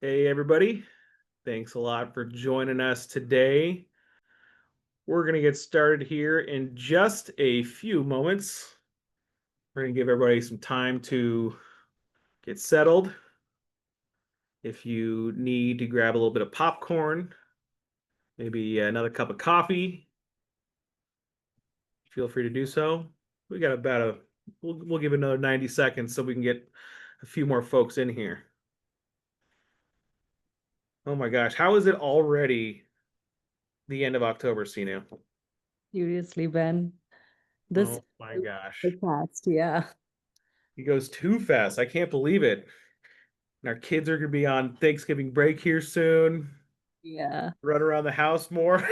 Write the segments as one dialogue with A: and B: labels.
A: Hey, everybody. Thanks a lot for joining us today. We're going to get started here in just a few moments. We're going to give everybody some time to get settled. If you need to grab a little bit of popcorn, maybe another cup of coffee, feel free to do so. We got about we'll give it another 90 seconds so we can get a few more folks in here. Oh my gosh, how is it already the end of October, Sinu?
B: Seriously, Ben. This
A: Oh my
B: is
A: gosh.
B: so fast. Yeah.
A: He goes too fast. I can't believe it. And our kids are going to be on Thanksgiving break here soon,
B: Yeah.
A: run around the house more.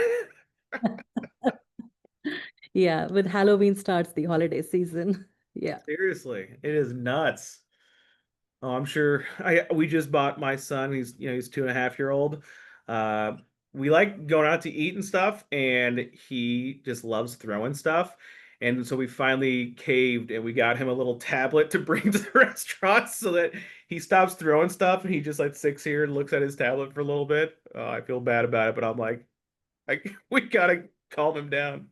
B: Yeah. With Halloween starts the holiday season. Yeah.
A: Seriously, it is nuts. Oh, I'm sure. We just bought my son. He's 2.5 year old. Uh, we like going out to eat and stuff, and he just loves throwing stuff. And so we finally caved, and we got him a little tablet to bring to the restaurant so that he stops throwing stuff, and he just like sits here and looks at his tablet for a little bit. I feel bad about it, but I'm like, we gotta calm him down.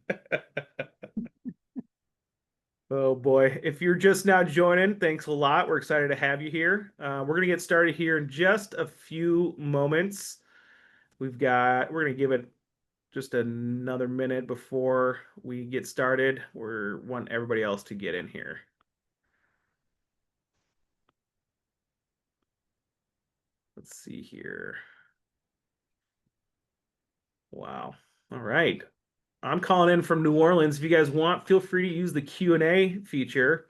A: Oh boy. If you're just now joining, thanks a lot. We're excited to have you here. We're going to get started here in just a few moments. We're going to give it just another minute before we get started. We want everybody else to get in here. Let's see here. Wow. All right. I'm calling in from New Orleans. If you guys want, feel free to use the Q&A feature.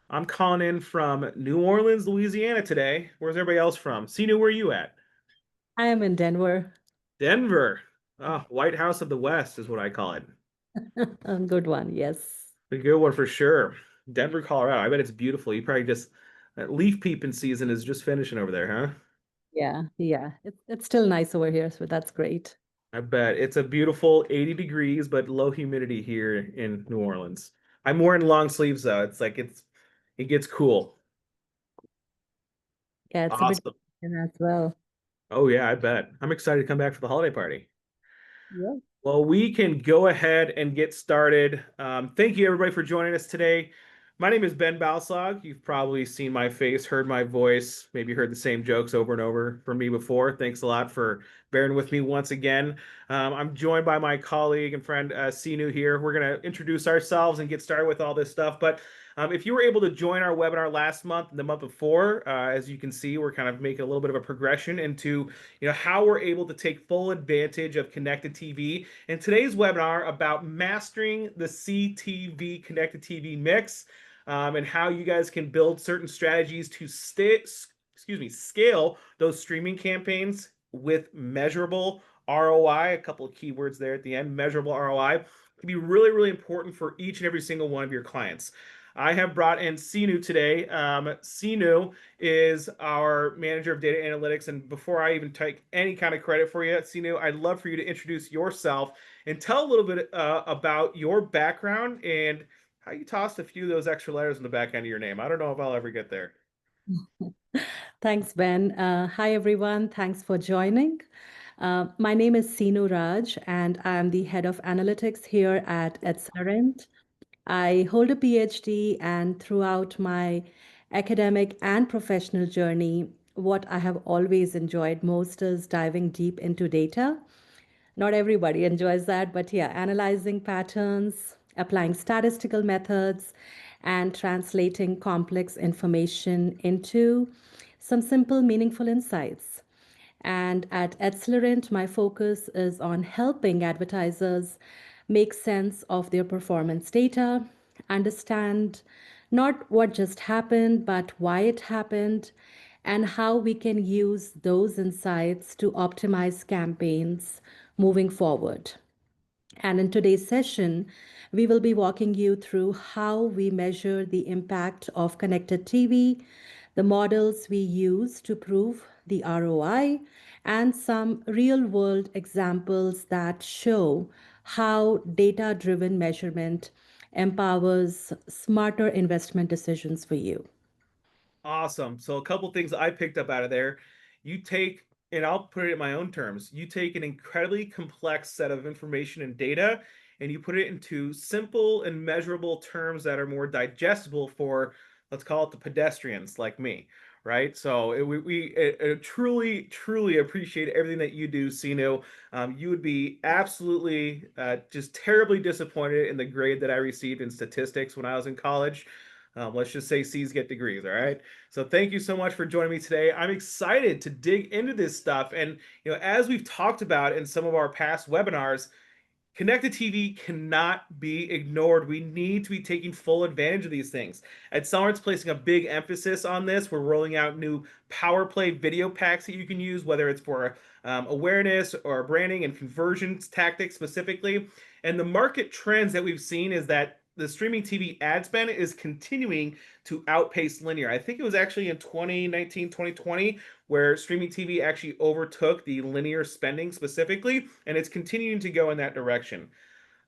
A: I'm calling in from New Orleans, Louisiana today. Where's everybody else from? Sinu, where are you at?
B: I am in Denver.
A: Denver. White House of the West is what I call it.
B: A good one. Yes.
A: A good one for sure. Denver, Colorado. I bet it's beautiful. You probably just leaf peeping season is just finishing over there, huh?
B: Yeah. Yeah. It's still nice over here. So that's great.
A: I bet it's a beautiful 80 degrees, but low humidity here in New Orleans. I'm wearing long sleeves though. It gets cool.
B: Yeah. It's a bit
A: Awesome.
B: as well.
A: Oh yeah, I bet. I'm excited to come back for the holiday party.
B: Yeah.
A: Well, we can go ahead and get started. Thank you, everybody, for joining us today. My name is Ben Balsog. You've probably seen my face, heard my voice, maybe heard the same jokes over and over from me before. Thanks a lot for bearing with me once again. I'm joined by my colleague and friend Sinu here. We're going to introduce ourselves and get started with all this stuff. But if you were able to join our webinar last month and the month before, as you can see, we're kind of making a little bit of a progression into how we're able to take full advantage of connected TV. In today's webinar about mastering the CTV connected TV mix, and how you guys can build certain strategies to scale those streaming campaigns with measurable ROI. A couple of keywords there at the end. Measurable ROI can be really, really important for each and every single one of your clients. I have brought in Sinu today. Sinu is our manager of data analytics. And before I even take any kind of credit for you, Sinu, I'd love for you to introduce yourself and tell a little bit about your background and how you tossed a few of those extra letters in the back end of your name. I don't know if I'll ever get there.
B: Thanks, Ben. Hi, everyone. Thanks for joining. My name is Seenu Raj, and I'm the head of analytics here at AdCellerant. I hold a PhD, and throughout my academic and professional journey, what I have always enjoyed most is diving deep into data. Not everybody enjoys that, but yeah, analyzing patterns, applying statistical methods, and translating complex information into some simple, meaningful insights. And at AdCellerant, my focus is on helping advertisers make sense of their performance data, understand not what just happened, but why it happened, and how we can use those insights to optimize campaigns moving forward. And in today's session, we will be walking you through how we measure the impact of connected TV, the models we use to prove the ROI, and some real world examples that show how data driven measurement empowers smarter investment decisions for you.
A: Awesome. So a couple things I picked up out of there. You take, and I'll put it in my own terms, you take an incredibly complex set of information and data and you put it into simple and measurable terms that are more digestible for, let's call it the pedestrians like me, right? So we truly, truly appreciate everything that you do, Sino. You would be absolutely just terribly disappointed in the grade that I received in statistics when I was in college. Let's just say C's get degrees, all right? So thank you so much for joining me today. I'm excited to dig into this stuff. And as we've talked about in some of our past webinars, connected TV cannot be ignored. We need to be taking full advantage of these things. AdCellerant's placing a big emphasis on this. We're rolling out new Power Play video packs that you can use, whether it's for awareness or branding and conversions tactics specifically. And the market trends that we've seen is that the streaming TV ad spend is continuing to outpace linear. I think it was actually in 2019, 2020 where streaming TV actually overtook the linear spending specifically, and it's continuing to go in that direction.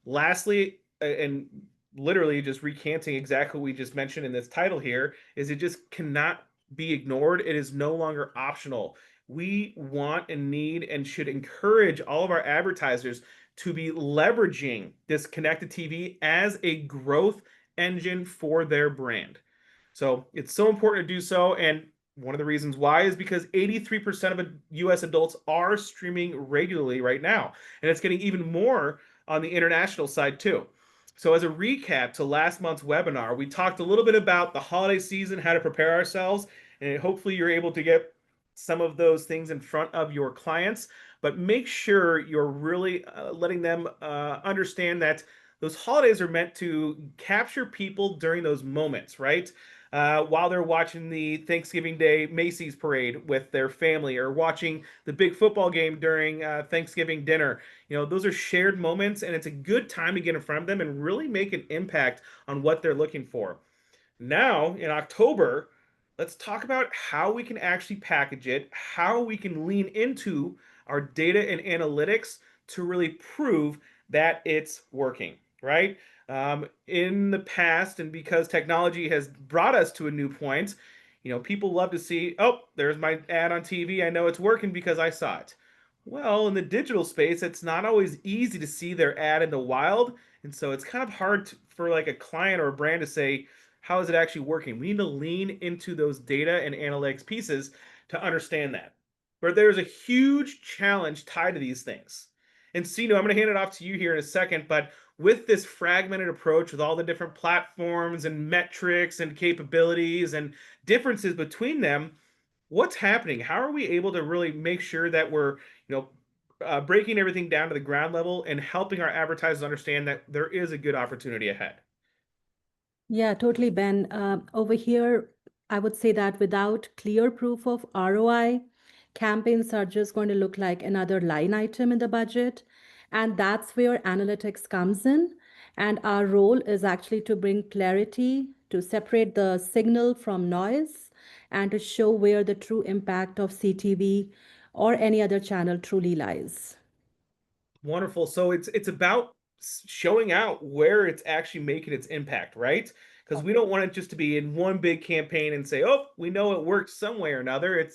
A: Lastly, and literally just recanting exactly what we just mentioned in this title here, is it just cannot be ignored. It is no longer optional. We want and need and should encourage all of our advertisers to be leveraging this connected TV as a growth engine for their brand. So it's so important to do so. And one of the reasons why is because 83% of US adults are streaming regularly right now. And it's getting even more on the international side too. So as a recap to last month's webinar, we talked a little bit about the holiday season, how to prepare ourselves, and hopefully you're able to get some of those things in front of your clients, but make sure you're really letting them understand that those holidays are meant to capture people during those moments, right? While they're watching the Thanksgiving Day Macy's parade with their family or watching the big football game during Thanksgiving dinner. Those are shared moments, and it's a good time to get in front of them and really make an impact on what they're looking for. Now, in October, let's talk about how we can actually package it, how we can lean into our data and analytics to really prove that it's working, right? In the past, and because technology has brought us to a new point, people love to see, oh, there's my ad on TV. I know it's working because I saw it. Well, in the digital space, it's not always easy to see their ad in the wild. And so it's kind of hard for like a client or a brand to say, how is it actually working? We need to lean into those data and analytics pieces to understand that. But there's a huge challenge tied to these things. And Sino, I'm going to hand it off to you here in a second, but with this fragmented approach with all the different platforms and metrics and capabilities and differences between them, what's happening? How are we able to really make sure that we're, breaking everything down to the ground level and helping our advertisers understand that there is a good opportunity ahead?
B: Yeah, totally, Ben. Over here, I would say that without clear proof of ROI, campaigns are just going to look like another line item in the budget. And that's where analytics comes in. And our role is actually to bring clarity, to separate the signal from noise, and to show where the true impact of CTV or any other channel truly lies.
A: Wonderful. So it's about showing out where it's actually making its impact, right? Because we don't want it just to be in one big campaign and say, "Oh, we know it works some way or another."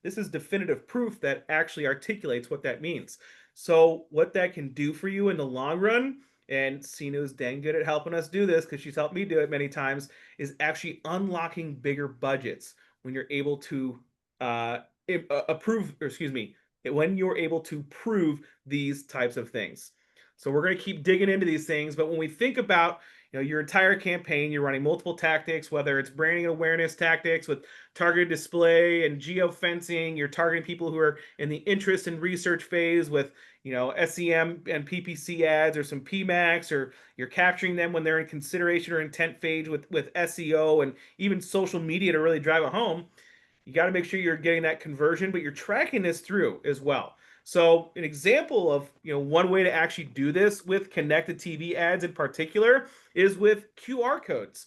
A: This is definitive proof that actually articulates what that means. So what that can do for you in the long run, and Sino's dang good at helping us do this because she's helped me do it many times, is actually unlocking bigger budgets when you're able to approve, or excuse me, when you're able to prove these types of things. So we're going to keep digging into these things, but when we think about your entire campaign, you're running multiple tactics, whether it's branding and awareness tactics with targeted display and geofencing, you're targeting people who are in the interest and research phase with SEM and PPC ads or some PMAX, or you're capturing them when they're in consideration or intent phase with SEO and even social media to really drive it home. You got to make sure you're getting that conversion, but you're tracking this through as well. So an example of one way to actually do this with connected TV ads in particular is with QR codes.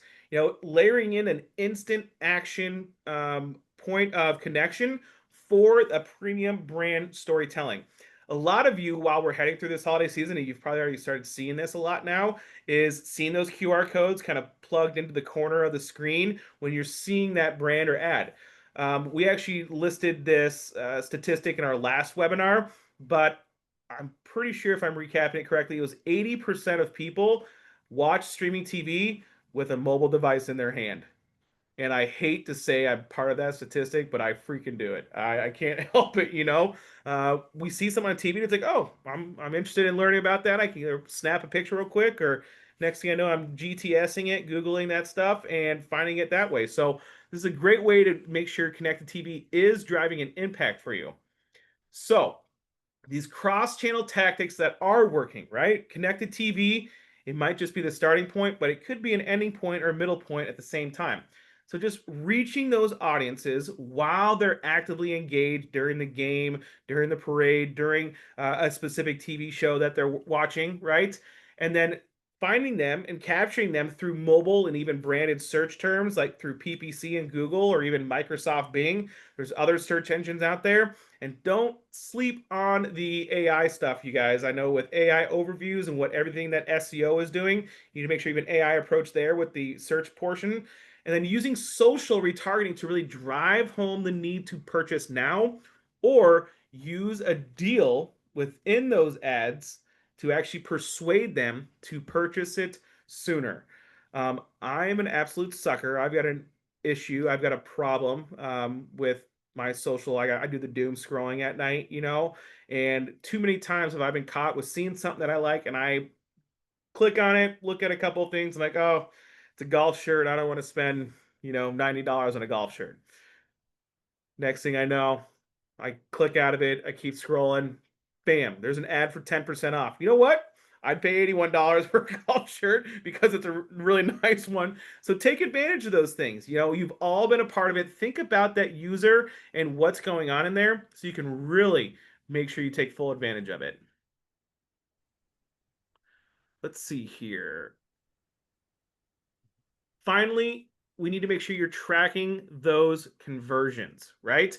A: Layering in an instant action point of connection for a premium brand storytelling. A lot of you, while we're heading through this holiday season, and you've probably already started seeing this a lot now, is seeing those QR codes kind of plugged into the corner of the screen when you're seeing that brand or ad. We actually listed this statistic in our last webinar, but I'm pretty sure if I'm recapping it correctly, it was 80% of people watch streaming TV with a mobile device in their hand. And I hate to say I'm part of that statistic, but I freaking do it. I can't help it, you know. We see someone on TV and it's like, oh, I'm interested in learning about that. I can either snap a picture real quick, or next thing I know, I'm GTSing it, Googling that stuff, and finding it that way. So this is a great way to make sure connected TV is driving an impact for you. So these cross-channel tactics that are working, right? Connected TV, it might just be the starting point, but it could be an ending point or middle point at the same time. So just reaching those audiences while they're actively engaged during the game, during the parade, during a specific TV show that they're watching, right? And then finding them and capturing them through mobile and even branded search terms like through PPC and Google or even Microsoft Bing. There's other search engines out there. And don't sleep on the AI stuff, you guys. I know with AI overviews and what everything that SEO is doing, you need to make sure you have an AI approach there with the search portion. And then using social retargeting to really drive home the need to purchase now, or use a deal within those ads to actually persuade them to purchase it sooner. I'm an absolute sucker. I've got an issue. I've got a problem with my social. I do the doom scrolling at night, you know, and too many times have I been caught with seeing something that I like and I click on it, look at a couple of things, and like, oh, it's a golf shirt. I don't want to spend, you know, $90 on a golf shirt. Next thing I know, I click out of it. I keep scrolling. Bam, there's an ad for 10% off. You know what? I'd pay $81 for a golf shirt because it's a really nice one. So take advantage of those things. You know, you've all been a part of it. Think about that user and what's going on in there so you can really make sure you take full advantage of it. Let's see here. Finally, we need to make sure you're tracking those conversions, right?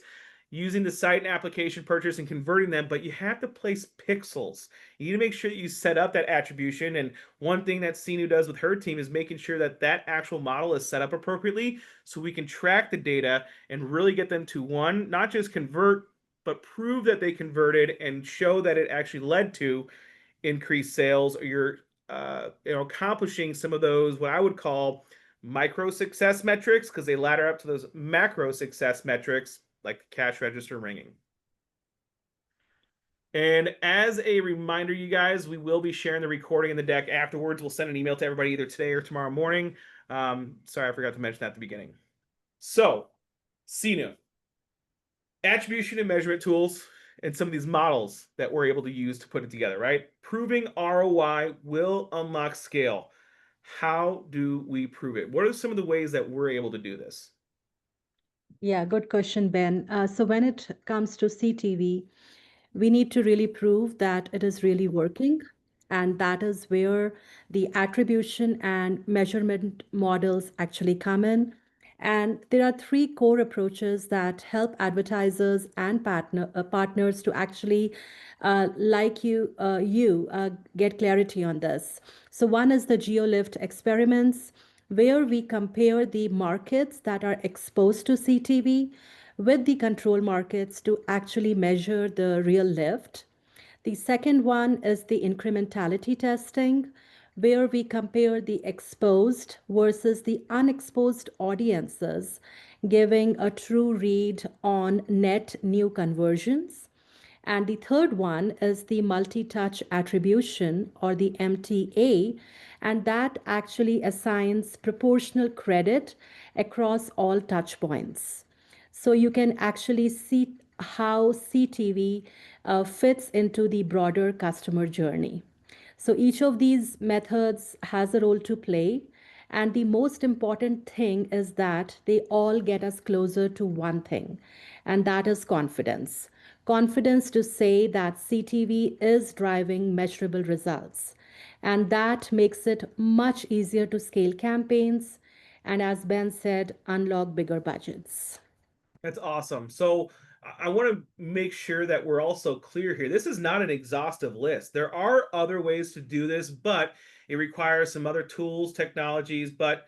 A: Using the site and application purchase and converting them, but you have to place pixels. You need to make sure that you set up that attribution. And one thing that Sinu does with her team is making sure that that actual model is set up appropriately so we can track the data and really get them to one, not just convert, but prove that they converted and show that it actually led to increased sales, or you're accomplishing some of those what I would call micro success metrics, because they ladder up to those macro success metrics like the cash register ringing. And as a reminder, you guys, we will be sharing the recording in the deck afterwards. We'll send an email to everybody either today or tomorrow morning. Sorry, I forgot to mention that at the beginning. So, Sinu, attribution and measurement tools and some of these models that we're able to use to put it together, right? Proving ROI will unlock scale. How do we prove it? What are some of the ways that we're able to do this?
B: Yeah, good question, Ben. So when it comes to CTV, we need to really prove that it is really working. And that is where the attribution and measurement models actually come in. And there are three core approaches that help advertisers and partners to actually, get clarity on this. So one is the GeoLift experiments, where we compare the markets that are exposed to CTV with the control markets to actually measure the real lift. The second one is the incrementality testing, where we compare the exposed versus the unexposed audiences, giving a true read on net new conversions. And the third one is the multi touch attribution, or the MTA, and that actually assigns proportional credit across all touch points. So you can actually see how CTV fits into the broader customer journey. So each of these methods has a role to play. And the most important thing is that they all get us closer to one thing, and that is confidence. Confidence to say that CTV is driving measurable results. And that makes it much easier to scale campaigns and, as Ben said, unlock bigger budgets.
A: That's awesome. So I want to make sure that we're also clear here. This is not an exhaustive list. There are other ways to do this, but it requires some other tools, technologies. But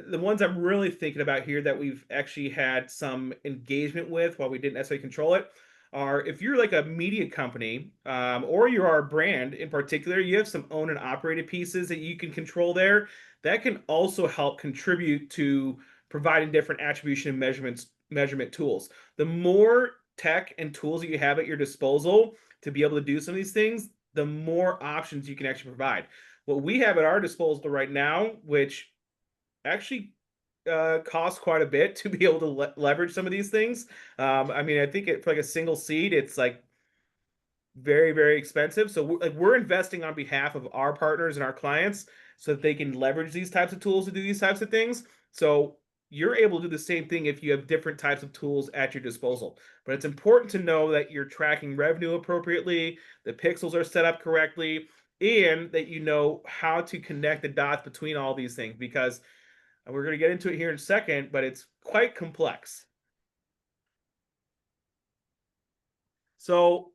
A: The ones I'm really thinking about here that we've actually had some engagement with while we didn't necessarily control it are if you're like a media company or you are a brand in particular, you have some owned and operated pieces that you can control there that can also help contribute to providing different attribution and measurement tools. The more tech and tools that you have at your disposal to be able to do some of these things, the more options you can actually provide. What we have at our disposal right now, which actually costs quite a bit to be able to leverage some of these things. I mean, I think for like a single seed, it's like very, very expensive. So we're investing on behalf of our partners and our clients so that they can leverage these types of tools to do these types of things. So you're able to do the same thing if you have different types of tools at your disposal. But it's important to know that you're tracking revenue appropriately, the pixels are set up correctly, and that you know how to connect the dots between all these things because and we're going to get into it here in a second, but it's quite complex. So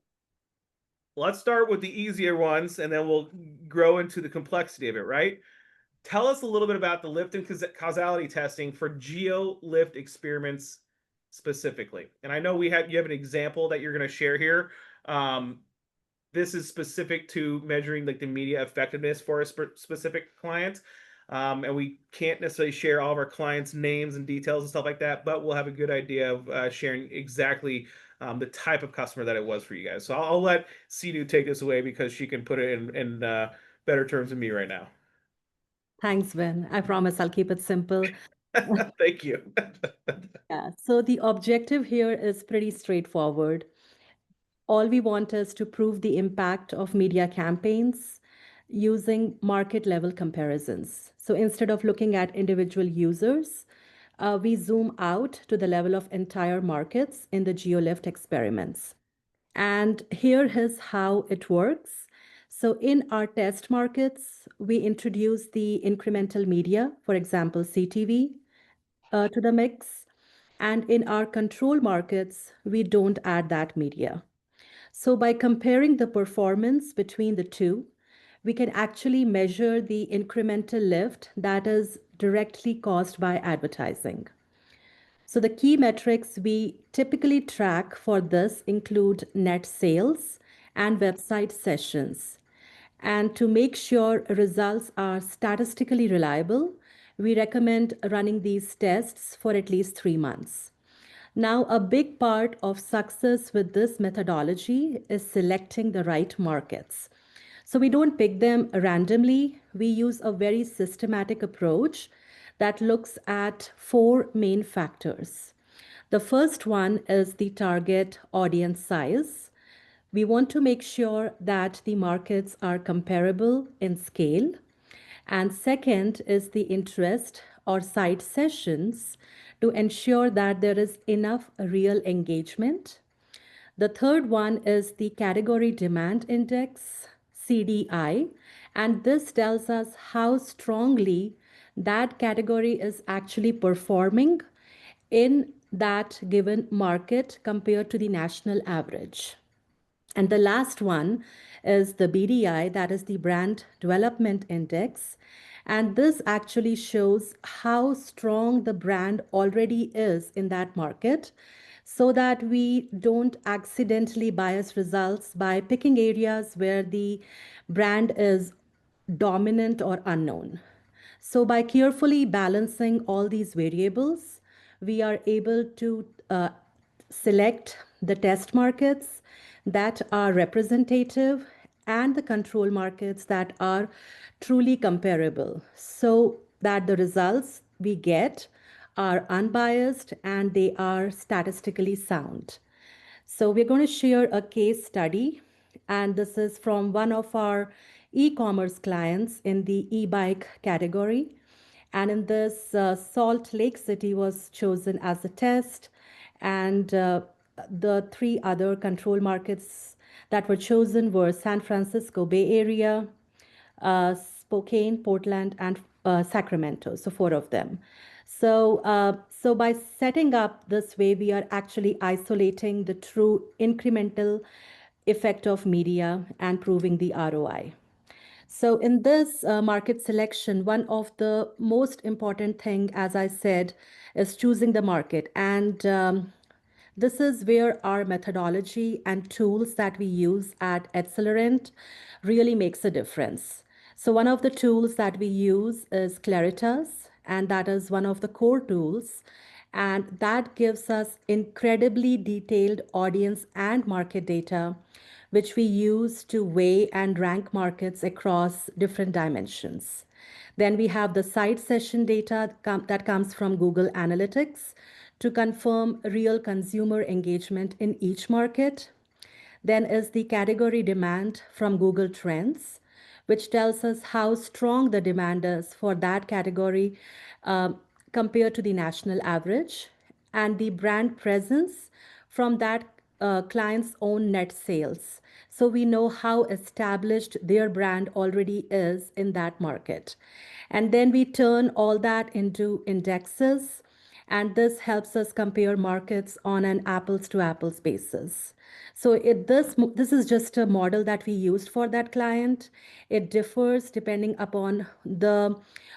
A: let's start with the easier ones and then we'll grow into the complexity of it, right? Tell us a little bit about the lift and causality testing for geo lift experiments specifically. And I know you have an example that you're going to share here. This is specific to measuring like the media effectiveness for a specific client. And we can't necessarily share all of our clients' names and details and stuff like that, but we'll have a good idea of sharing exactly the type of customer that it was for you guys. So I'll let Sinu take this away because she can put it in better terms than me right now.
B: Thanks, Ben. I promise I'll keep it simple.
A: Thank you.
B: Yeah, so the objective here is pretty straightforward. All we want is to prove the impact of media campaigns using market level comparisons. So instead of looking at individual users, we zoom out to the level of entire markets in the GeoLift experiments. And here is how it works. So in our test markets, we introduce the incremental media, for example, CTV, to the mix. And in our control markets, we don't add that media. So by comparing the performance between the two, we can actually measure the incremental lift that is directly caused by advertising. So the key metrics we typically track for this include net sales and website sessions. And to make sure results are statistically reliable, we recommend running these tests for at least 3 months. Now, a big part of success with this methodology is selecting the right markets. So we don't pick them randomly. We use a very systematic approach that looks at four main factors. The first one is the target audience size. We want to make sure that the markets are comparable in scale. And second is the interest or site sessions to ensure that there is enough real engagement. The third one is the category demand index, CDI, and this tells us how strongly that category is actually performing in that given market compared to the national average. And the last one is the BDI, that is the Brand Development Index. And this actually shows how strong the brand already is in that market so that we don't accidentally bias results by picking areas where the brand is dominant or unknown. So by carefully balancing all these variables, we are able to select the test markets that are representative and the control markets that are truly comparable so that the results we get are unbiased and they are statistically sound. So we're going to share a case study, and this is from one of our e-commerce clients in the e-bike category. And in this, Salt Lake City was chosen as a test, and the three other control markets that were chosen were San Francisco Bay Area, Spokane, Portland, and Sacramento. So four of them. So by setting up this way, we are actually isolating the true incremental effect of media and proving the ROI. So in this market selection, one of the most important thing, as I said, is choosing the market. And this is where our methodology and tools that we use at AdCellerant really makes a difference. So one of the tools that we use is Claritas, and that is one of the core tools. And that gives us incredibly detailed audience and market data, which we use to weigh and rank markets across different dimensions. Then we have the site session data that comes from Google Analytics to confirm real consumer engagement in each market. Then is the category demand from Google Trends, which tells us how strong the demand is for that category um, compared to the national average, and the brand presence from that client's own net sales. So we know how established their brand already is in that market. And then we turn all that into indexes, and this helps us compare markets on an apples to apples basis. So this is just a model that we used for that client. It differs depending upon the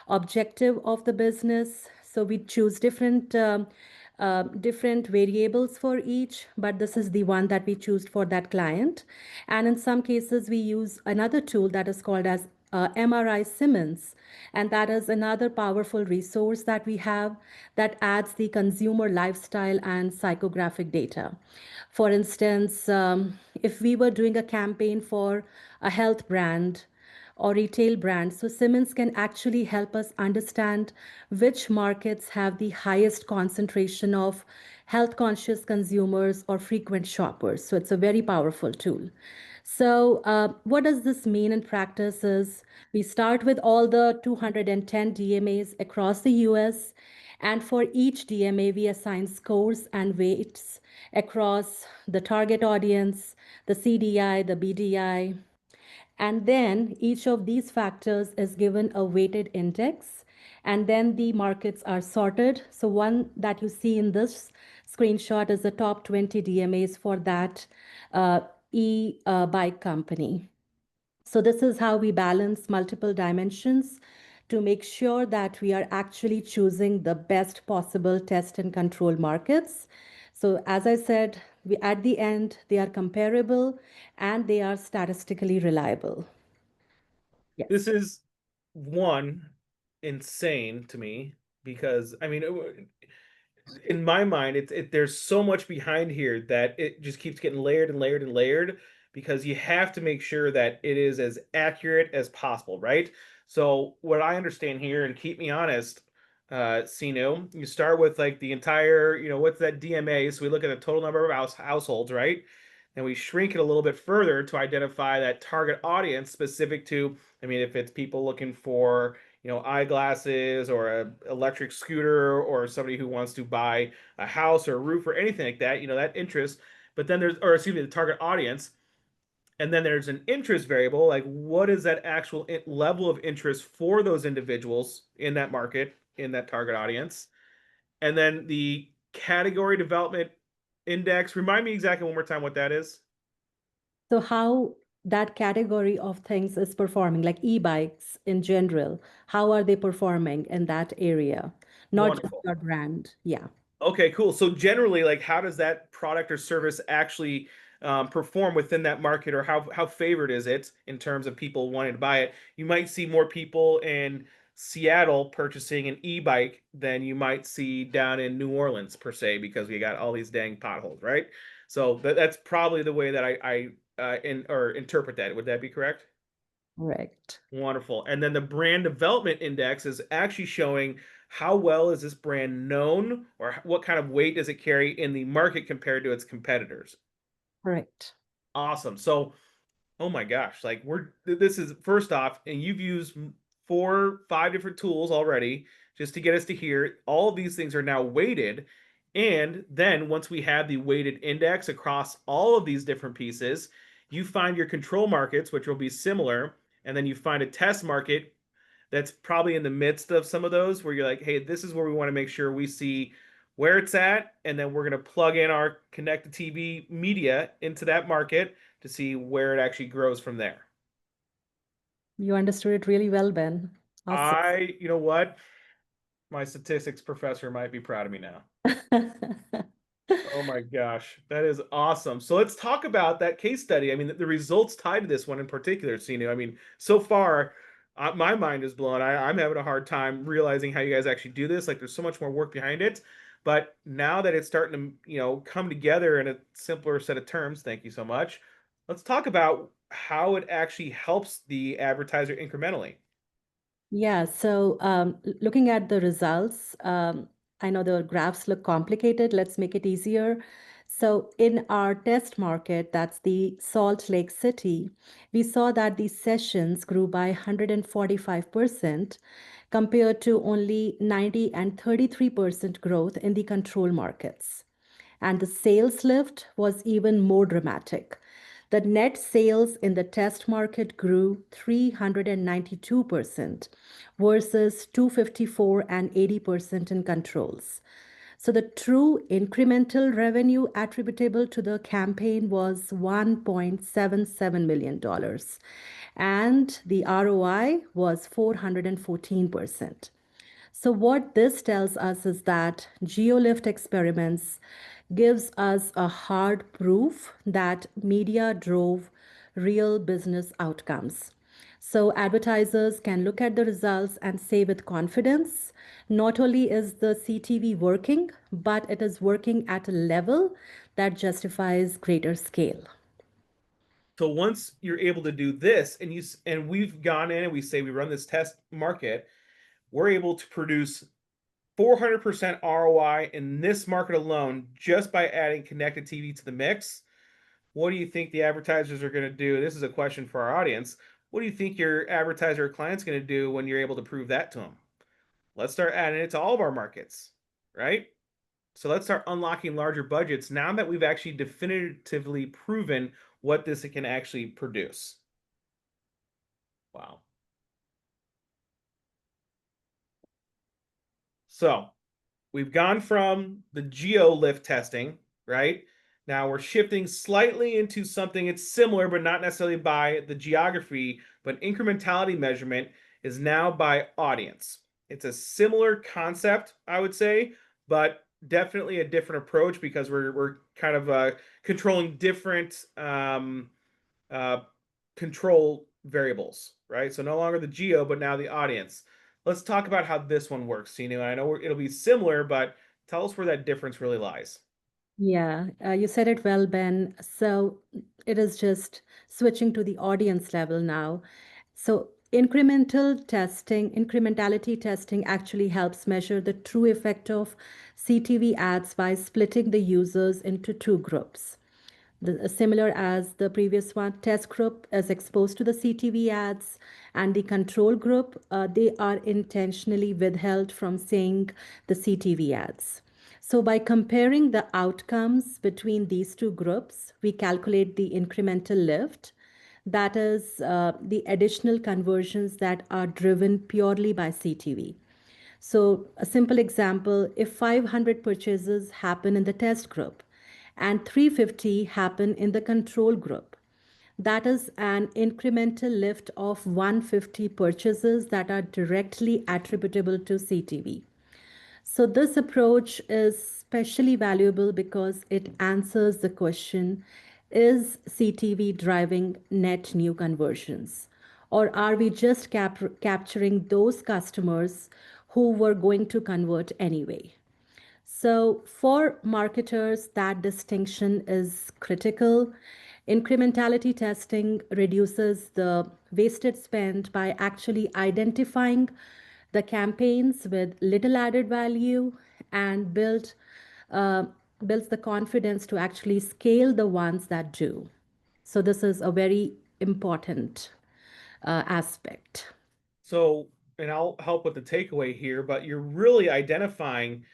B: objective of the business. So we choose different variables for each, but this is the one that we choose for that client. And in some cases, we use another tool that is called as MRI Simmons, and that is another powerful resource that we have that adds the consumer lifestyle and psychographic data. For instance, if we were doing a campaign for a health brand or retail brand, so Simmons can actually help us understand which markets have the highest concentration of health conscious consumers or frequent shoppers. So it's a very powerful tool. So, what does this mean in practice is we start with all the 210 DMAs across the US, and for each DMA, we assign scores and weights across the target audience, the CDI, the BDI, and then each of these factors is given a weighted index, and then the markets are sorted. So one that you see in this screenshot is the top 20 DMAs for that e-bike company. So this is how we balance multiple dimensions to make sure that we are actually choosing the best possible test and control markets. So as I said, at the end, they are comparable and they are statistically reliable.
A: This
B: Yes.
A: is one insane to me because I mean in my mind, there's so much behind here that it just keeps getting layered and layered and layered because you have to make sure that it is as accurate as possible, right? So what I understand here, and keep me honest, Sino, you start with like the entire, what's that DMA? So we look at the total number of households, right? And we shrink it a little bit further to identify that target audience specific to, I mean, if it's people looking for eyeglasses or a electric scooter or somebody who wants to buy a house or a roof or anything like that, that interest. But then there's, or excuse me, the target audience. And then there's an interest variable, like what is that actual level of interest for those individuals in that market, in that target audience. And then the category development index. Remind me exactly one more time what that is.
B: So how that category of things is performing, like e-bikes in general, how are they performing in that area? Not just
A: Wonderful.
B: your brand. Yeah.
A: Okay, cool. So generally, like, how does that product or service actually perform within that market, or how favored is it in terms of people wanting to buy it? You might see more people in Seattle purchasing an e-bike than you might see down in New Orleans per se, because we got all these dang potholes, right? So that's probably the way that I interpret that. Would that be correct?
B: Correct.
A: Wonderful. And then the brand development index is actually showing how well is this brand known, or what kind of weight does it carry in the market compared to its competitors.
B: Correct.
A: Awesome. So, oh my gosh, like this is first off, and you've used 4, 5 different tools already just to get us to here. All of these things are now weighted. And then once we have the weighted index across all of these different pieces, you find your control markets, which will be similar, and then you find a test market that's probably in the midst of some of those where you're like, hey, this is where we want to make sure we see where it's at. And then we're going to plug in our connected TV media into that market to see where it actually grows from there.
B: You understood it really well, Ben. Awesome.
A: You know what? My statistics professor might be proud of me now. Oh my gosh, that is awesome. So let's talk about that case study. I mean, the results tied to this one in particular, Sinu. I mean, so far, my mind is blown. I'm having a hard time realizing how you guys actually do this. Like, there's so much more work behind it. But now that it's starting to, come together in a simpler set of terms, thank you so much. Let's talk about how it actually helps the advertiser incrementally.
B: Yeah, so looking at the results, I know the graphs look complicated. Let's make it easier. So in our test market, that's the Salt Lake City, we saw that the sessions grew by 145% compared to only 90 and 33% growth in the control markets. And the sales lift was even more dramatic. The net sales in the test market grew 392% versus 254 and 80% in controls. So the true incremental revenue attributable to the campaign was $1.77 million, and the ROI was 414%. So what this tells us is that geolift experiments gives us a hard proof that media drove real business outcomes. So advertisers can look at the results and say with confidence, not only is the CTV working, but it is working at a level that justifies greater scale.
A: So once you're able to do this, and we've gone in and we say we run this test market, we're able to produce 400% ROI in this market alone just by adding connected TV to the mix. What do you think the advertisers are going to do? This is a question for our audience. What do you think your advertiser or client's going to do when you're able to prove that to them? Let's start adding it to all of our markets, right? So let's start unlocking larger budgets now that we've actually definitively proven what this can actually produce. Wow. So we've gone from the geo lift testing, right? Now we're shifting slightly into something it's similar, but not necessarily by the geography, but incrementality measurement is now by audience. It's a similar concept, I would say, but definitely a different approach because we're kind of controlling different uh, control variables, right? So no longer the geo, but now the audience. Let's talk about how this one works, Sinu. I know it'll be similar, but tell us where that difference really lies.
B: Yeah, you said it well, Ben. So it is just switching to the audience level now. So incrementality testing actually helps measure the true effect of CTV ads by splitting the users into two groups. Similar as the previous one, test group is exposed to the CTV ads, and the control group, they are intentionally withheld from seeing the CTV ads. So by comparing the outcomes between these two groups, we calculate the incremental lift. That is the additional conversions that are driven purely by CTV. So, a simple example, if 500 purchases happen in the test group and 350 happen in the control group, that is an incremental lift of 150 purchases that are directly attributable to CTV. So, this approach is especially valuable because it answers the question, is CTV driving net new conversions? Or are we just capturing those customers who were going to convert anyway? So, for marketers, that distinction is critical. Incrementality testing reduces the wasted spend by actually identifying the campaigns with little added value and uh, builds the confidence to actually scale the ones that do. So, this is a very important aspect.
A: So, and I'll help with the takeaway here, but you're really identifying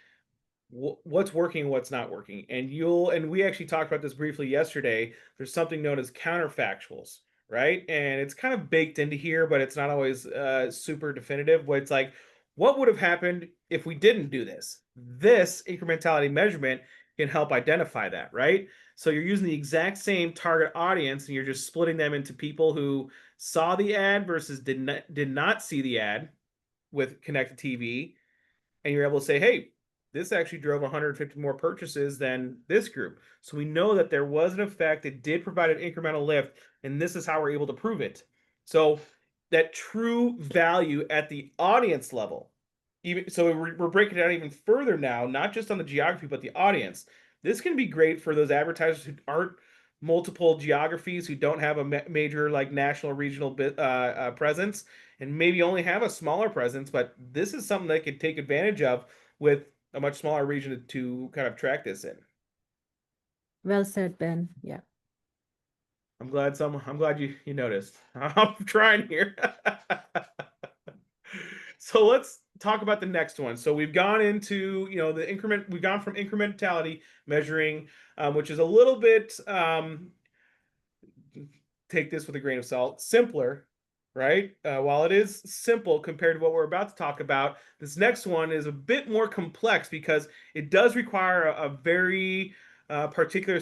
A: what's working and what's not working. And we actually talked about this briefly yesterday. There's something known as counterfactuals, right? And it's kind of baked into here, but it's not always super definitive. But it's like, what would have happened if we didn't do this? This incrementality measurement can help identify that, right? So you're using the exact same target audience and you're just splitting them into people who saw the ad versus did not see the ad with connected TV, and you're able to say, hey, this actually drove 150 more purchases than this group. So we know that there was an effect. It did provide an incremental lift, and this is how we're able to prove it. So that true value at the audience level, even so, we're breaking it down even further now, not just on the geography, but the audience. This can be great for those advertisers who aren't multiple geographies, who don't have a major like national or regional presence, and maybe only have a smaller presence, but this is something they could take advantage of with a much smaller region to kind of track this in.
B: Well said, Ben. Yeah.
A: I'm glad you noticed. I'm trying here. So let's talk about the next one. So we've gone into, the increment, we've gone from incrementality measuring, which is a little bit take this with a grain of salt, simpler, right? While it is simple compared to what we're about to talk about, this next one is a bit more complex because it does require a very particular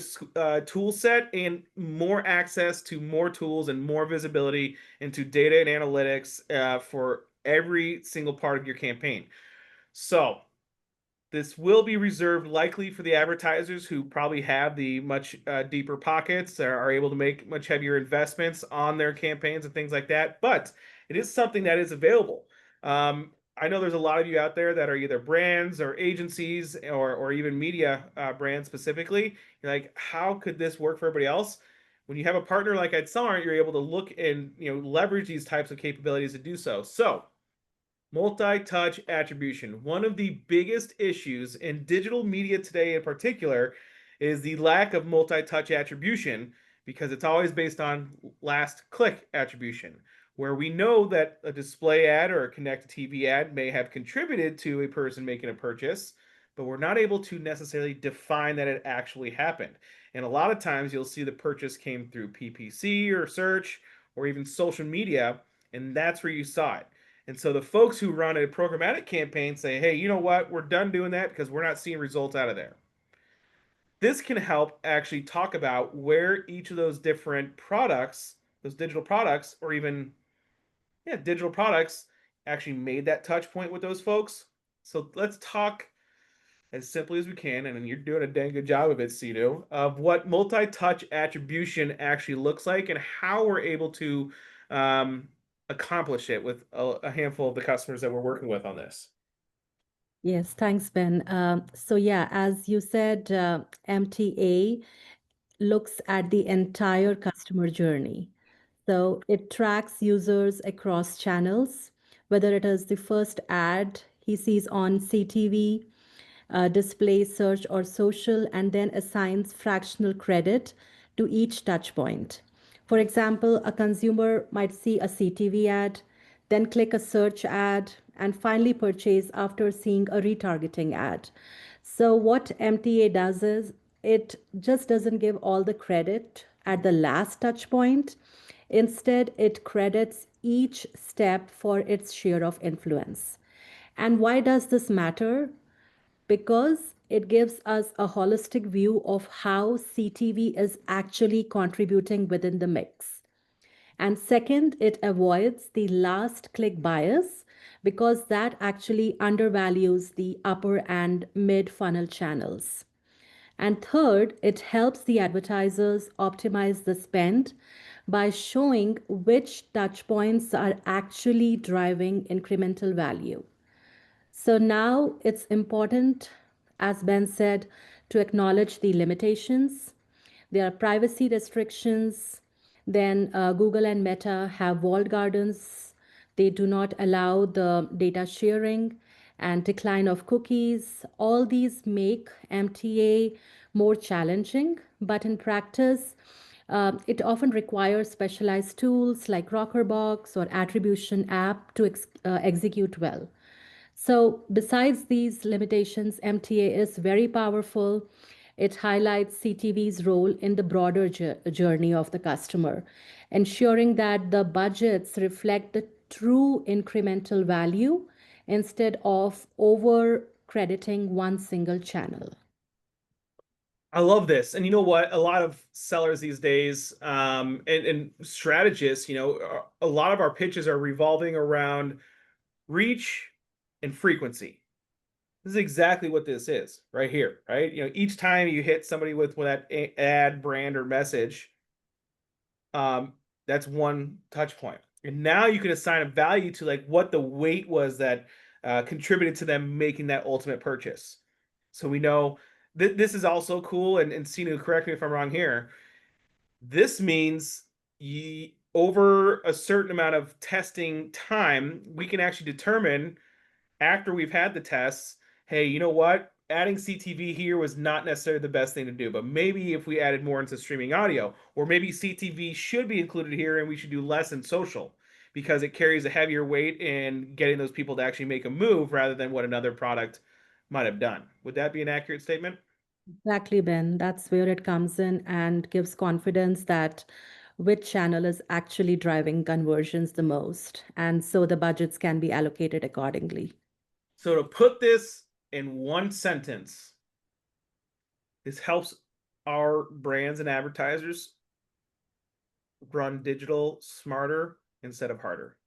A: tool set and more access to more tools and more visibility into data and analytics for every single part of your campaign. So this will be reserved likely for the advertisers who probably have the much deeper pockets, are able to make much heavier investments on their campaigns and things like that. But it is something that is available. I know there's a lot of you out there that are either brands or agencies or even media brands specifically. You're like, how could this work for everybody else? When you have a partner like AdCellerant, you're able to look and leverage these types of capabilities to do so. So multi-touch attribution. One of the biggest issues in digital media today in particular is the lack of multi-touch attribution because it's always based on last click attribution, where we know that a display ad or a connected TV ad may have contributed to a person making a purchase, but we're not able to necessarily define that it actually happened. And a lot of times you'll see the purchase came through PPC or search or even social media, and that's where you saw it. And so the folks who run a programmatic campaign say, hey, you know what? We're done doing that because we're not seeing results out of there. This can help actually talk about where each of those different products, those digital products, or even digital products actually made that touch point with those folks. So let's talk as simply as we can, and you're doing a dang good job of it, Sido, of what multi-touch attribution actually looks like and how we're able to accomplish it with a handful of the customers that we're working with on this.
B: Yes, thanks, Ben. So yeah, as you said, MTA looks at the entire customer journey. So it tracks users across channels, whether it is the first ad he sees on CTV, display, search, or social, and then assigns fractional credit to each touch point. For example, a consumer might see a CTV ad, then click a search ad, and finally purchase after seeing a retargeting ad. So, what MTA does is it just doesn't give all the credit at the last touch point. Instead, it credits each step for its share of influence. And why does this matter? Because it gives us a holistic view of how CTV is actually contributing within the mix. And second, it avoids the last click bias because that actually undervalues the upper and mid funnel channels. And third, it helps the advertisers optimize the spend by showing which touch points are actually driving incremental value. So now it's important, as Ben said, to acknowledge the limitations. There are privacy restrictions. Then Google and Meta have walled gardens. They do not allow the data sharing and decline of cookies. All these make MTA more challenging, but in practice, it often requires specialized tools like Rockerbox or Attribution app to execute well. So, besides these limitations, MTA is very powerful. It highlights CTV's role in the broader journey of the customer, ensuring that the budgets reflect the true incremental value instead of over crediting one single channel.
A: I love this. And you know what? A lot of sellers these days, and strategists, a lot of our pitches are revolving around reach and frequency. This is exactly what this is right here, right? Each time you hit somebody with that ad, brand, or message, that's one touch point. And now you can assign a value to like what the weight was that contributed to them making that ultimate purchase. So we know this is also cool. And Sinu, correct me if I'm wrong here. This means over a certain amount of testing time, we can actually determine after we've had the tests, hey, you know what? Adding CTV here was not necessarily the best thing to do, but maybe if we added more into streaming audio, or maybe CTV should be included here and we should do less in social because it carries a heavier weight in getting those people to actually make a move rather than what another product might have done. Would that be an accurate statement?
B: Exactly, Ben. That's where it comes in and gives confidence that which channel is actually driving conversions the most. And so the budgets can be allocated accordingly.
A: So to put this in one sentence, this helps our brands and advertisers run digital smarter instead of harder.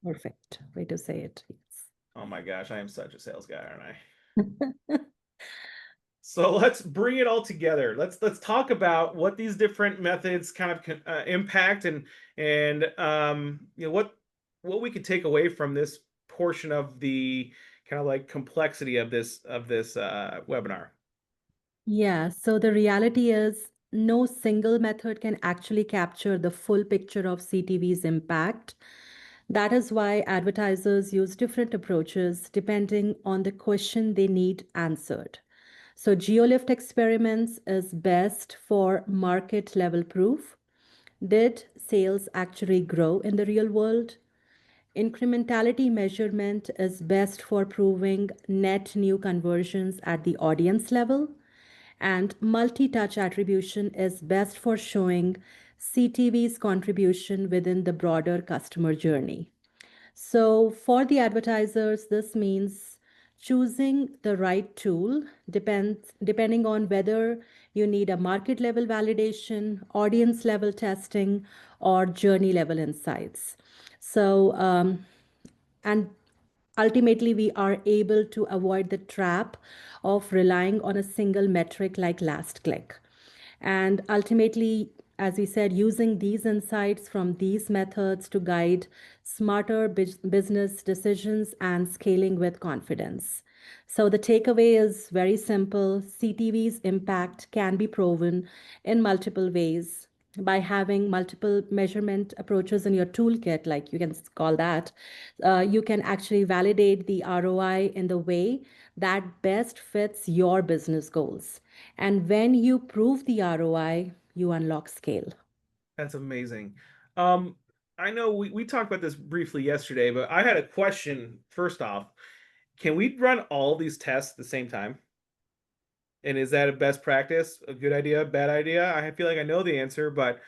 B: Perfect way to say it.
A: Oh my gosh, I am such a sales guy, aren't I?
B: Yes.
A: So let's bring it all together. Let's talk about what these different methods kind of impact and what we could take away from this portion of the kind of like complexity of this webinar.
B: Yeah, so the reality is no single method can actually capture the full picture of CTV's impact. That is why advertisers use different approaches depending on the question they need answered. So, geolift experiments is best for market level proof. Did sales actually grow in the real world? Incrementality measurement is best for proving net new conversions at the audience level. And multi touch attribution is best for showing CTV's contribution within the broader customer journey. So, for the advertisers, this means choosing the right tool depending on whether you need a market level validation, audience level testing, or journey level insights. So, and ultimately, we are able to avoid the trap of relying on a single metric like last click. And ultimately, as we said, using these insights from these methods to guide smarter business decisions and scaling with confidence. So the takeaway is very simple. CTV's impact can be proven in multiple ways by having multiple measurement approaches in your toolkit, like you can call that. You can actually validate the ROI in the way that best fits your business goals. And when you prove the ROI, you unlock scale.
A: That's amazing. Um, I know we talked about this briefly yesterday, but I had a question first off. Can we run all these tests at the same time? And is that a best practice? A good idea? Bad idea? I feel like I know the answer, but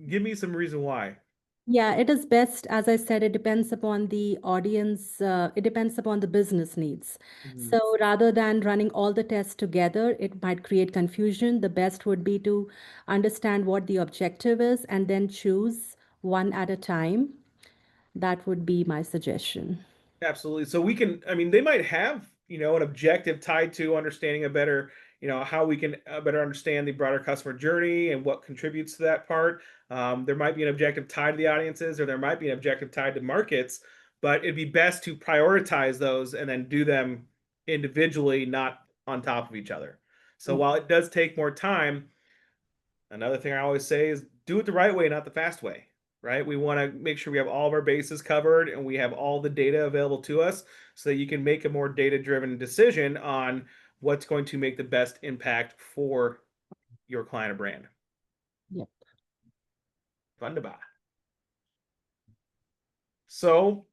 A: give me some reason why.
B: Yeah, it is best, as I said, it depends upon the audience, it depends upon the business needs.
A: Mhm.
B: So rather than running all the tests together, it might create confusion. The best would be to understand what the objective is and then choose one at a time. That would be my suggestion.
A: Absolutely. So we can, I mean, they might have, an objective tied to understanding a better, how we can better understand the broader customer journey and what contributes to that part. There might be an objective tied to the audiences, or there might be an objective tied to markets, but it'd be best to prioritize those and then do them individually, not on top of each other. So while it does take more time, another thing I always say is do it the right way, not the fast way, right? We want to make sure we have all of our bases covered and we have all the data available to us so that you can make a more data-driven decision on what's going to make the best impact for your client or brand.
B: Yep.
A: Fun to buy. So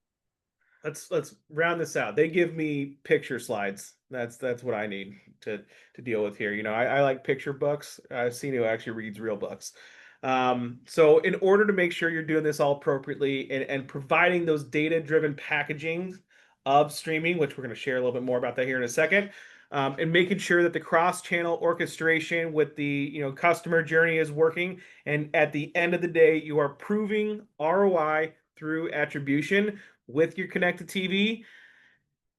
A: let's round this out. They give me picture slides. That's what I need to deal with here. I like picture books. I've seen who actually reads real books. So in order to make sure you're doing this all appropriately and providing those data-driven packaging of streaming, which we're going to share a little bit more about that here in a second, and making sure that the cross-channel orchestration with the customer journey is working. And at the end of the day, you are proving ROI through attribution with your connected TV.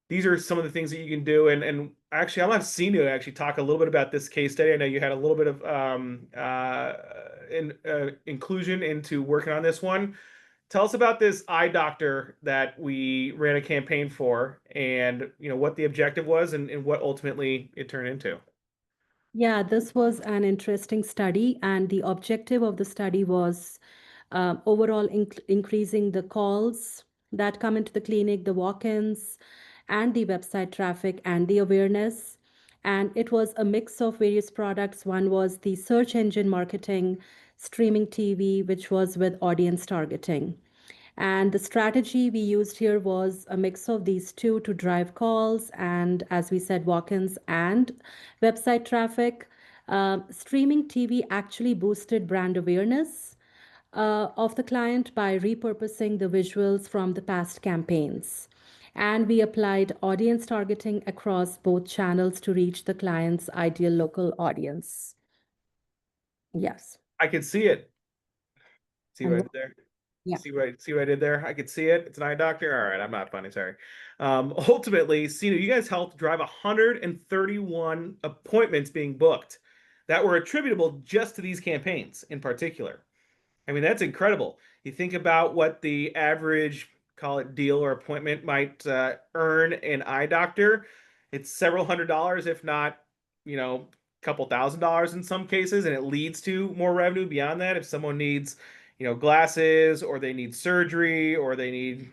A: These are some of the things that you can do. And actually, I'll have Sinu actually talk a little bit about this case study. I know you had a little bit of inclusion into working on this one. Tell us about this eye doctor that we ran a campaign for, and what the objective was, and what ultimately it turned into.
B: Yeah, this was an interesting study, and the objective of the study was overall increasing the calls that come into the clinic, the walk-ins, and the website traffic and the awareness. And it was a mix of various products. One was the search engine marketing, streaming TV, which was with audience targeting. And the strategy we used here was a mix of these two to drive calls and, as we said, walk ins and website traffic. Streaming TV actually boosted brand awareness of the client by repurposing the visuals from the past campaigns. And we applied audience targeting across both channels to reach the client's ideal local audience. Yes.
A: I could see it. See what
B: And
A: I did there?
B: yeah.
A: See what I did there? I could see it. It's an eye doctor. All right, I'm not funny. Sorry. Ultimately, you guys helped drive 131 appointments being booked that were attributable just to these campaigns in particular. I mean, that's incredible. You think about what the average, call it deal or appointment, might earn an eye doctor. It's several $100s, if not, a couple $1,000s in some cases, and it leads to more revenue beyond that. If someone needs, glasses, or they need surgery, or they need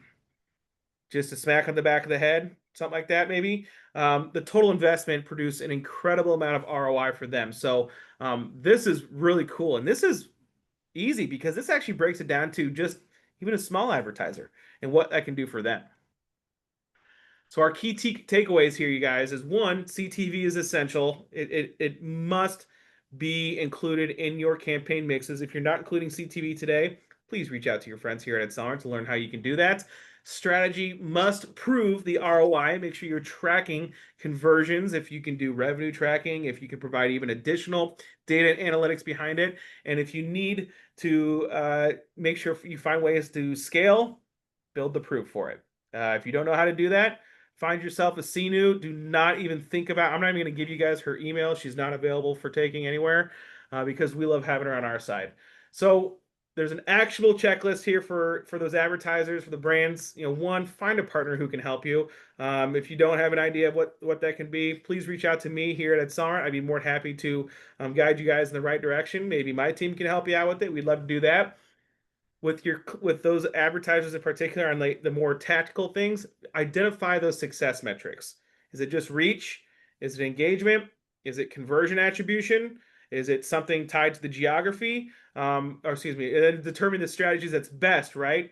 A: just a smack on the back of the head, something like that, maybe. The total investment produced an incredible amount of ROI for them. So this is really cool, and this is easy because this actually breaks it down to just even a small advertiser and what that can do for them. So our key takeaways here, you guys, is one, CTV is essential. It must be included in your campaign mixes. If you're not including CTV today, please reach out to your friends here at AdCellerant to learn how you can do that. Strategy must prove the ROI. Make sure you're tracking conversions. If you can do revenue tracking, if you can provide even additional data and analytics behind it, and if you need to make sure you find ways to scale, build the proof for it. If you don't know how to do that, find yourself a Sinu. Do not even think about, I'm not even going to give you guys her email. She's not available for taking anywhere because we love having her on our side. So there's an actionable checklist here for those advertisers, for the brands. One, find a partner who can help you. If you don't have an idea of what that can be, please reach out to me here at AdCellerant. I'd be more than happy to guide you guys in the right direction. Maybe my team can help you out with it. We'd love to do that. With those advertisers in particular on the more tactical things, identify those success metrics. Is it just reach? Is it engagement? Is it conversion attribution? Is it something tied to the geography? Or excuse me, and then determine the strategies that's best, right?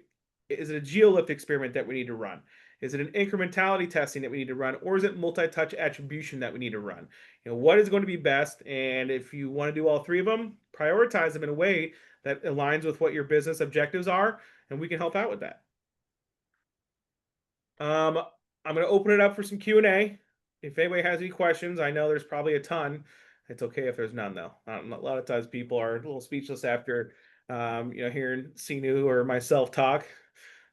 A: Is it a geolift experiment that we need to run? Is it an incrementality testing that we need to run? Or is it multi-touch attribution that we need to run? What is going to be best? And if you want to do all three of them, prioritize them in a way that aligns with what your business objectives are, and we can help out with that. I'm going to open it up for some Q&A. If anybody has any questions, I know there's probably a ton. It's okay if there's none, though. A lot of times people are a little speechless after, hearing Sinu or myself talk.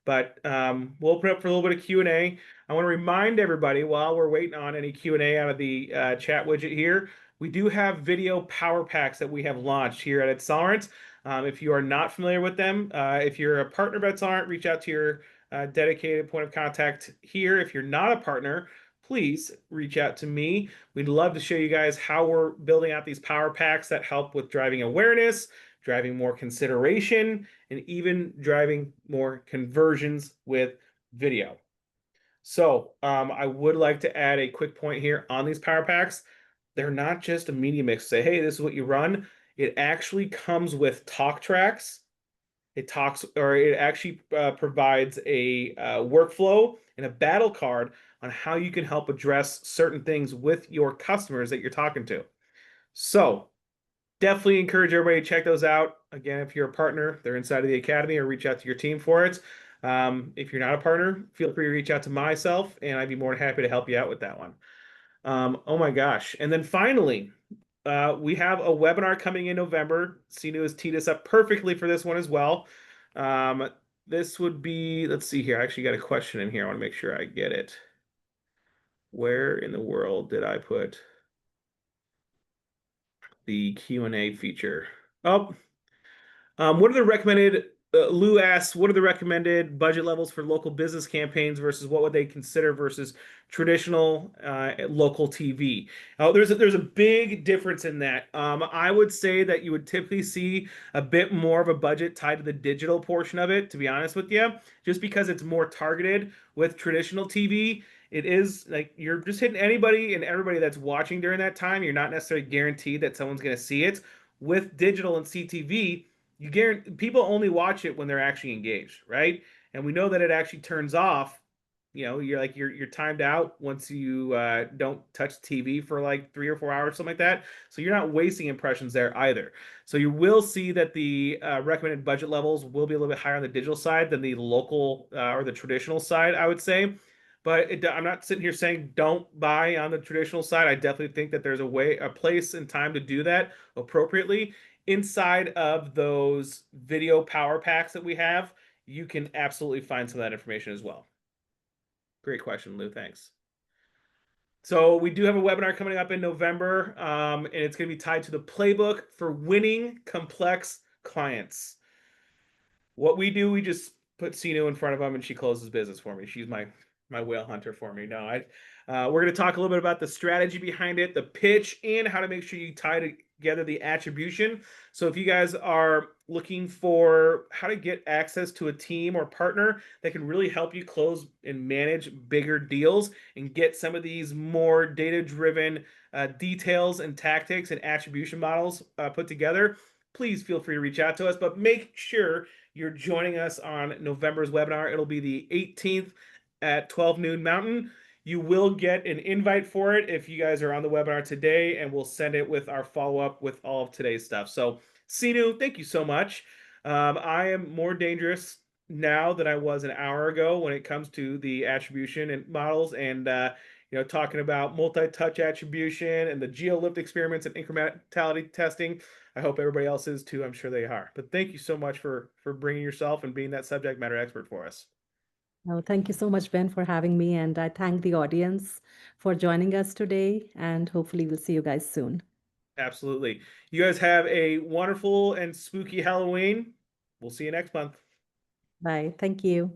A: But we'll open up for a little bit of Q&A. I want to remind everybody while we're waiting on any Q&A out of the chat widget here, we do have video power packs that we have launched here at AdCellerant. If you are not familiar with them, if you're a partner of AdCellerant, reach out to your dedicated point of contact here. If you're not a partner, please reach out to me. We'd love to show you guys how we're building out these power packs that help with driving awareness, driving more consideration, and even driving more conversions with video. So I would like to add a quick point here on these power packs. They're not just a media mix. Say, hey, this is what you run. It actually comes with talk tracks. It actually provides a workflow and a battle card on how you can help address certain things with your customers that you're talking to. So definitely encourage everybody to check those out. Again, if you're a partner, they're inside of the academy, or reach out to your team for it. If you're not a partner, feel free to reach out to myself, and I'd be more than happy to help you out with that one. Oh my gosh. And then finally, we have a webinar coming in November. Sinu has teed us up perfectly for this one as well. Um, this would be, let's see here. I actually got a question in here. I want to make sure I get it. Where in the world did I put the Q&A feature? Oh, what are the recommended, Lou asks, what are the recommended budget levels for local business campaigns versus what would they consider versus traditional local TV? Oh, there's a big difference in that. I would say that you would typically see a bit more of a budget tied to the digital portion of it, to be honest with you, just because it's more targeted with traditional TV. It is like you're just hitting anybody and everybody that's watching during that time. You're not necessarily guaranteed that someone's going to see it. With digital and CTV, you guarantee people only watch it when they're actually engaged, right? And we know that it actually turns off. You're timed out once you don't touch TV for like 3 or 4 hours, something like that. So you're not wasting impressions there either. So you will see that the recommended budget levels will be a little bit higher on the digital side than the local or the traditional side, I would say. But I'm not sitting here saying don't buy on the traditional side. I definitely think that there's a place and time to do that appropriately. Inside of those video power packs that we have, you can absolutely find some of that information as well. Great question, Lou. Thanks. So we do have a webinar coming up in November, and it's going to be tied to the playbook for winning complex clients. What we do, we just put Sino in front of him and she closes business for me. She's my whale hunter for me. No, we're going to talk a little bit about the strategy behind it, the pitch, and how to make sure you tie together the attribution. So if you guys are looking for how to get access to a team or partner that can really help you close and manage bigger deals and get some of these more data-driven details and tactics and attribution models put together, please feel free to reach out to us. But make sure you're joining us on November's webinar. It'll be the 18th at 12 noon Mountain. You will get an invite for it if you guys are on the webinar today, and we'll send it with our follow-up with all of today's stuff. So, Sinu, thank you so much. I am more dangerous now than I was an hour ago when it comes to the attribution and models and talking about multi-touch attribution and the GeoLift experiments and incrementality testing. I hope everybody else is too. I'm sure they are. But thank you so much for bringing yourself and being that subject matter expert for us.
B: No, thank you so much, Ben, for having me. And I thank the audience for joining us today. And hopefully, we'll see you guys soon.
A: Absolutely. You guys have a wonderful and spooky Halloween. We'll see you next month.
B: Bye. Thank you.